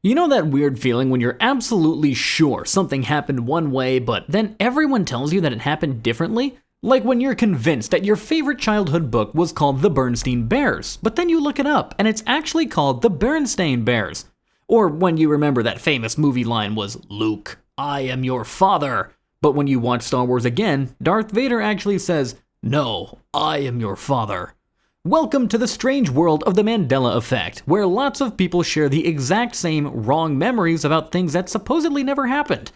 You know that weird feeling when you're absolutely sure something happened one way, but then everyone tells you that it happened differently? Like when you're convinced that your favorite childhood book was called The Berenstein Bears, but then you look it up and it's actually called The Berenstain Bears. Or when you remember that famous movie line was, "Luke, I am your father." But when you watch Star Wars again, Darth Vader actually says, "No, I am your father." Welcome to the strange world of the Mandela Effect, where lots of people share the exact same wrong memories about things that supposedly never happened.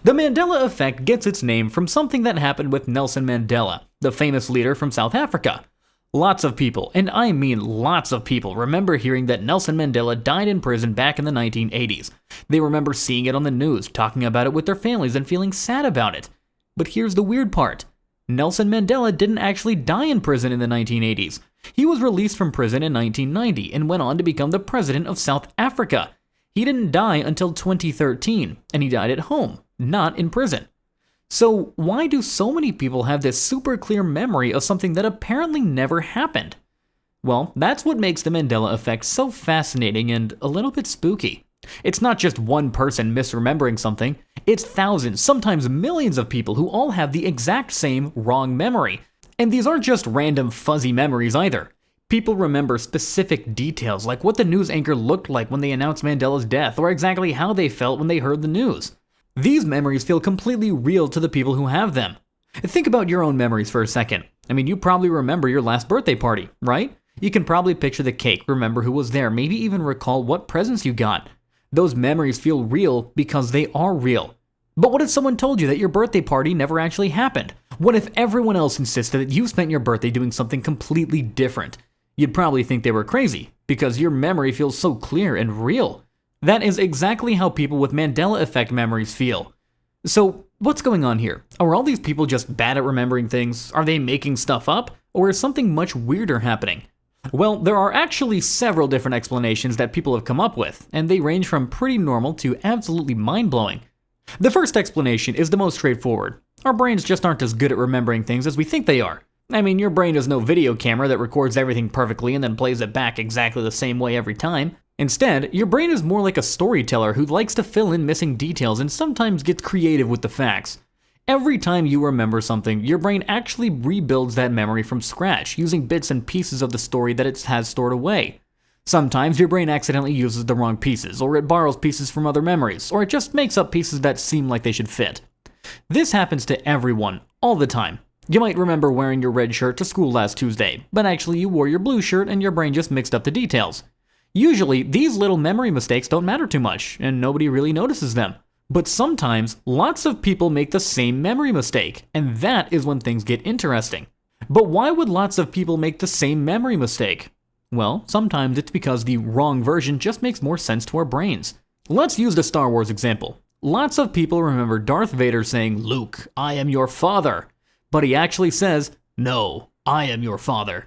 The Mandela Effect gets its name from something that happened with Nelson Mandela, the famous leader from South Africa. Lots of people, and I mean lots of people, remember hearing that Nelson Mandela died in prison back in the 1980s. They remember seeing it on the news, talking about it with their families, and feeling sad about it. But here's the weird part. Nelson Mandela didn't actually die in prison in the 1980s. He was released from prison in 1990 and went on to become the president of South Africa. He didn't die until 2013, and he died at home, not in prison. So why do so many people have this super clear memory of something that apparently never happened? Well, that's what makes the Mandela Effect so fascinating and a little bit spooky. It's not just one person misremembering something, it's thousands, sometimes millions of people who all have the exact same wrong memory. And these aren't just random fuzzy memories either. People remember specific details like what the news anchor looked like when they announced Mandela's death, or exactly how they felt when they heard the news. These memories feel completely real to the people who have them. Think about your own memories for a second. I mean, you probably remember your last birthday party, right? You can probably picture the cake, remember who was there, maybe even recall what presents you got. Those memories feel real because they are real. But what if someone told you that your birthday party never actually happened? What if everyone else insisted that you spent your birthday doing something completely different? You'd probably think they were crazy, because your memory feels so clear and real. That is exactly how people with Mandela Effect memories feel. So, what's going on here? Are all these people just bad at remembering things? Are they making stuff up? Or is something much weirder happening? Well, there are actually several different explanations that people have come up with, and they range from pretty normal to absolutely mind-blowing. The first explanation is the most straightforward. Our brains just aren't as good at remembering things as we think they are. I mean, your brain is no video camera that records everything perfectly and then plays it back exactly the same way every time. Instead, your brain is more like a storyteller who likes to fill in missing details and sometimes gets creative with the facts. Every time you remember something, your brain actually rebuilds that memory from scratch, using bits and pieces of the story that it has stored away. Sometimes your brain accidentally uses the wrong pieces, or it borrows pieces from other memories, or it just makes up pieces that seem like they should fit. This happens to everyone, all the time. You might remember wearing your red shirt to school last Tuesday, but actually you wore your blue shirt and your brain just mixed up the details. Usually, these little memory mistakes don't matter too much, and nobody really notices them. But sometimes, lots of people make the same memory mistake, and that is when things get interesting. But why would lots of people make the same memory mistake? Well, sometimes it's because the wrong version just makes more sense to our brains. Let's use the Star Wars example. Lots of people remember Darth Vader saying, "Luke, I am your father," but he actually says, "No, I am your father."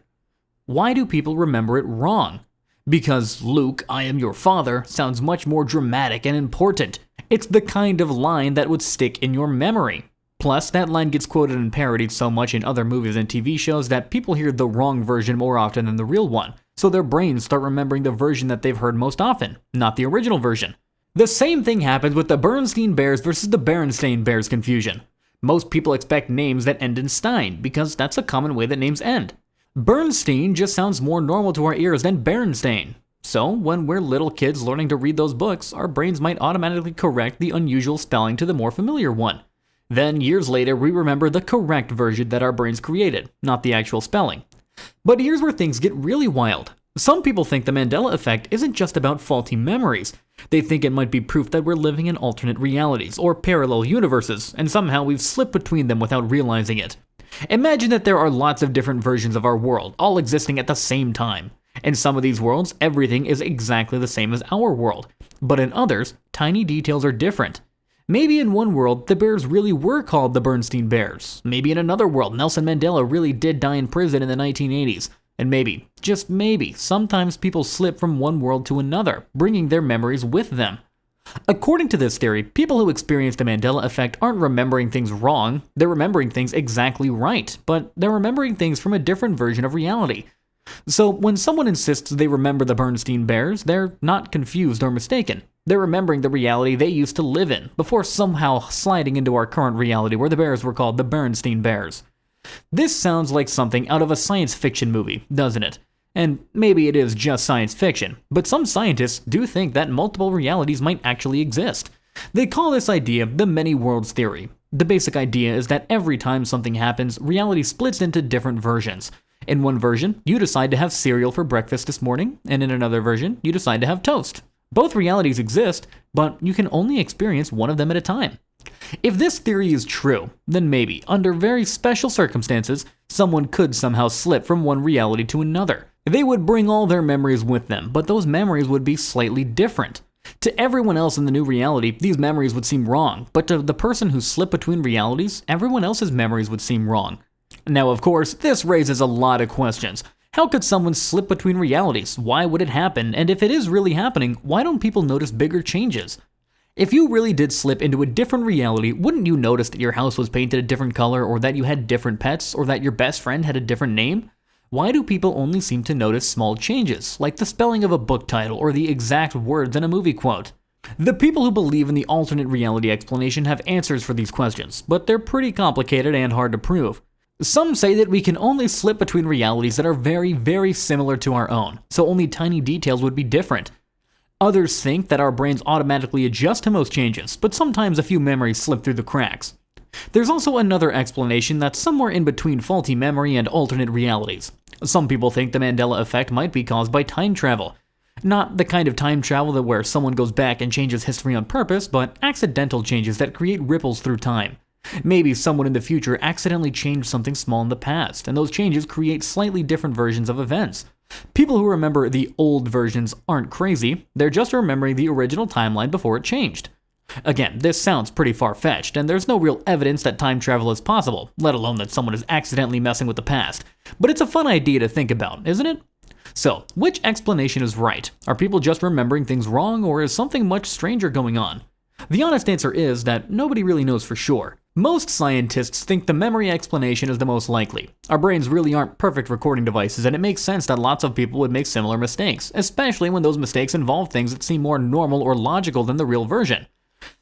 Why do people remember it wrong? Because "Luke, I am your father" sounds much more dramatic and important. It's the kind of line that would stick in your memory. Plus, that line gets quoted and parodied so much in other movies and TV shows that people hear the wrong version more often than the real one, so their brains start remembering the version that they've heard most often, not the original version. The same thing happens with the Berenstein Bears versus the Berenstain Bears confusion. Most people expect names that end in Stein, because that's a common way that names end. Bernstein just sounds more normal to our ears than Berenstain. So, when we're little kids learning to read those books, our brains might automatically correct the unusual spelling to the more familiar one. Then, years later, we remember the correct version that our brains created, not the actual spelling. But here's where things get really wild. Some people think the Mandela Effect isn't just about faulty memories. They think it might be proof that we're living in alternate realities, or parallel universes, and somehow we've slipped between them without realizing it. Imagine that there are lots of different versions of our world, all existing at the same time. In some of these worlds, everything is exactly the same as our world, but in others, tiny details are different. Maybe in one world, the bears really were called the Berenstein Bears. Maybe in another world, Nelson Mandela really did die in prison in the 1980s. And maybe, just maybe, sometimes people slip from one world to another, bringing their memories with them. According to this theory, people who experience the Mandela Effect aren't remembering things wrong, they're remembering things exactly right, but they're remembering things from a different version of reality. So when someone insists they remember the Berenstain Bears, they're not confused or mistaken. They're remembering the reality they used to live in, before somehow sliding into our current reality where the bears were called the Berenstein Bears. This sounds like something out of a science fiction movie, doesn't it? And maybe it is just science fiction, but some scientists do think that multiple realities might actually exist. They call this idea the many worlds theory. The basic idea is that every time something happens, reality splits into different versions. In one version, you decide to have cereal for breakfast this morning, and in another version, you decide to have toast. Both realities exist, but you can only experience one of them at a time. If this theory is true, then maybe, under very special circumstances, someone could somehow slip from one reality to another. They would bring all their memories with them, but those memories would be slightly different. To everyone else in the new reality, these memories would seem wrong, but to the person who slipped between realities, everyone else's memories would seem wrong. Now, of course, this raises a lot of questions. How could someone slip between realities? Why would it happen? And if it is really happening, why don't people notice bigger changes? If you really did slip into a different reality, wouldn't you notice that your house was painted a different color, or that you had different pets, or that your best friend had a different name? Why do people only seem to notice small changes, like the spelling of a book title or the exact words in a movie quote? The people who believe in the alternate reality explanation have answers for these questions, but they're pretty complicated and hard to prove. Some say that we can only slip between realities that are very, very similar to our own, so only tiny details would be different. Others think that our brains automatically adjust to most changes, but sometimes a few memories slip through the cracks. There's also another explanation that's somewhere in between faulty memory and alternate realities. Some people think the Mandela Effect might be caused by time travel. Not the kind of time travel where someone goes back and changes history on purpose, but accidental changes that create ripples through time. Maybe someone in the future accidentally changed something small in the past, and those changes create slightly different versions of events. People who remember the old versions aren't crazy, they're just remembering the original timeline before it changed. Again, this sounds pretty far-fetched, and there's no real evidence that time travel is possible, let alone that someone is accidentally messing with the past. But it's a fun idea to think about, isn't it? So, which explanation is right? Are people just remembering things wrong, or is something much stranger going on? The honest answer is that nobody really knows for sure. Most scientists think the memory explanation is the most likely. Our brains really aren't perfect recording devices, and it makes sense that lots of people would make similar mistakes, especially when those mistakes involve things that seem more normal or logical than the real version.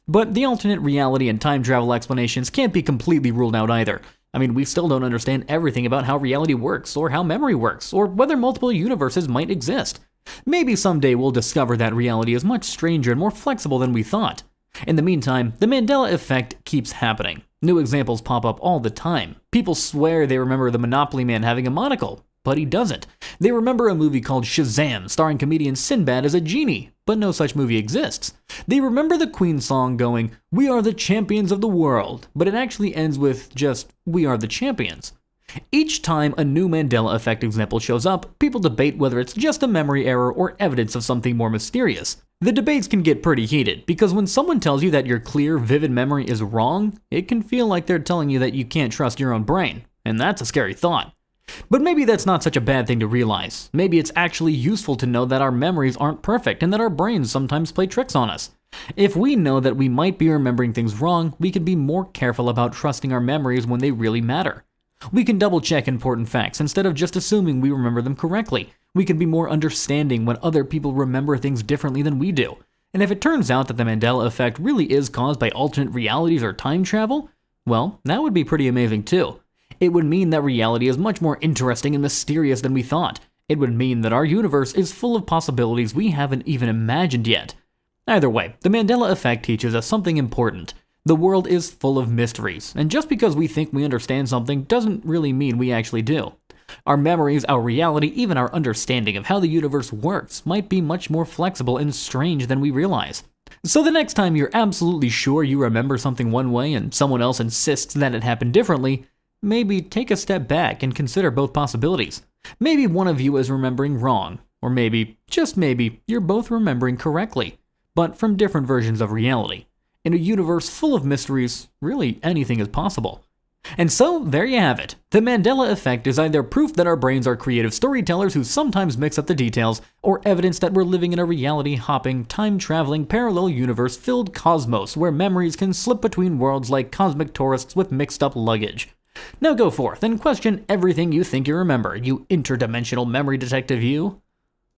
But the alternate reality and time travel explanations can't be completely ruled out either. I mean, we still don't understand everything about how reality works, or how memory works, or whether multiple universes might exist. Maybe someday we'll discover that reality is much stranger and more flexible than we thought. In the meantime, the Mandela Effect keeps happening. New examples pop up all the time. People swear they remember the Monopoly Man having a monocle, but he doesn't. They remember a movie called Shazam, starring comedian Sinbad as a genie, but no such movie exists. They remember the Queen song going, "We are the champions of the world," but it actually ends with just, "We are the champions." Each time a new Mandela Effect example shows up, people debate whether it's just a memory error or evidence of something more mysterious. The debates can get pretty heated, because when someone tells you that your clear, vivid memory is wrong, it can feel like they're telling you that you can't trust your own brain, and that's a scary thought. But maybe that's not such a bad thing to realize. Maybe it's actually useful to know that our memories aren't perfect and that our brains sometimes play tricks on us. If we know that we might be remembering things wrong, we can be more careful about trusting our memories when they really matter. We can double-check important facts instead of just assuming we remember them correctly. We can be more understanding when other people remember things differently than we do. And if it turns out that the Mandela Effect really is caused by alternate realities or time travel, well, that would be pretty amazing too. It would mean that reality is much more interesting and mysterious than we thought. It would mean that our universe is full of possibilities we haven't even imagined yet. Either way, the Mandela Effect teaches us something important. The world is full of mysteries, and just because we think we understand something doesn't really mean we actually do. Our memories, our reality, even our understanding of how the universe works might be much more flexible and strange than we realize. So the next time you're absolutely sure you remember something one way and someone else insists that it happened differently, maybe take a step back and consider both possibilities. Maybe one of you is remembering wrong, or maybe, just maybe, you're both remembering correctly, but from different versions of reality. In a universe full of mysteries, really anything is possible. And so, there you have it. The Mandela Effect is either proof that our brains are creative storytellers who sometimes mix up the details, or evidence that we're living in a reality-hopping, time-traveling, parallel universe-filled cosmos where memories can slip between worlds like cosmic tourists with mixed-up luggage. Now go forth and question everything you think you remember, you interdimensional memory detective you.